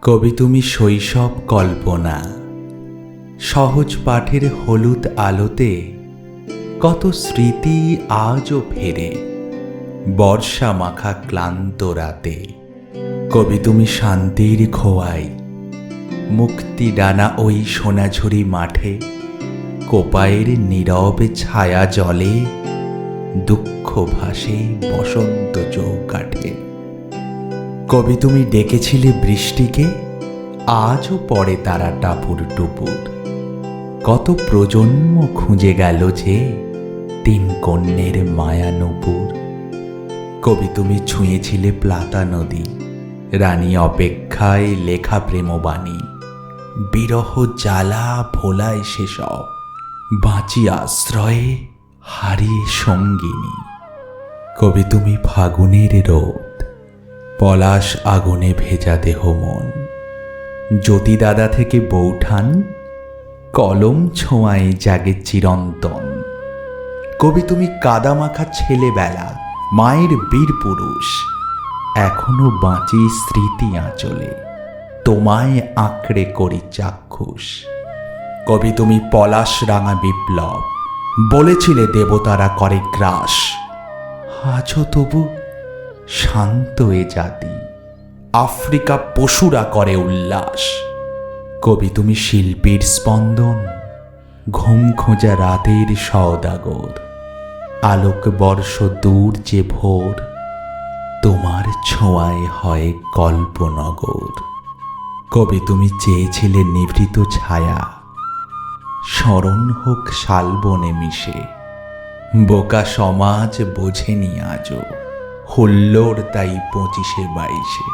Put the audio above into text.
কবি তুমি শৈশব কল্পনা, সহজ পাঠের হলুদ আলোতে কত স্মৃতি আজও ফেরে বর্ষা মাখা ক্লান্ত রাতে। কবি তুমি শান্তির খোয়াই, মুক্তি ডানা ওই সোনাঝুরি মাঠে, কোপায়ের নীরব ছায়া জলে দুঃখ ভাসে বসন্ত চৌকাঠে। কবি তুমি ডেকেছিলে বৃষ্টিকে, আজও পড়ে তারা টাপুর টুপুর। কত প্রজন্ম খুঁজে গেল যে তিন কন্যের মায়া নূপুর। কবি তুমি ছুঁয়েছিলে প্লাতা নদী, রানী অপেক্ষায় লেখা প্রেমবাণী। বিরহ জ্বালা ভোলায় সেসব, বাঁচি আশ্রয়ে হারিয়ে সঙ্গিনী। কবি তুমি ফাগুনের রোদ, পলাশ আগুনে ভেজা দেহ মন। জ্যোতিদাদা থেকে বৌঠান, কলম ছোঁয়ায় জাগে চিরন্তন। কবি তুমি কাদামাখা ছেলেবেলা, মায়ের বীর পুরুষ। এখনো বাঁচি স্মৃতি আঁচলে, তোমায় আঁকড়ে করি চাক্ষুষ। কবি তুমি পলাশ রাঙা বিপ্লব, বলেছিলে দেবতারা করে গ্রাস। আজও তবু শান্ত এ জাতি, আফ্রিকা পশুরা করে উল্লাস। কবি তুমি শিল্পীর স্পন্দন, ঘুম খোঁজা রাতের সওদাগর। আলোক বর্ষ দূর যে ভোর, তোমার ছোঁয়ায় হয় কল্পনগর। কবি তুমি চেয়েছিলে নিভৃত ছায়া, স্মরণ হোক শালবনে মিশে। বোকা সমাজ বোঝেনি আজও, হুল্লোড় তাই 25-এ 22-এ।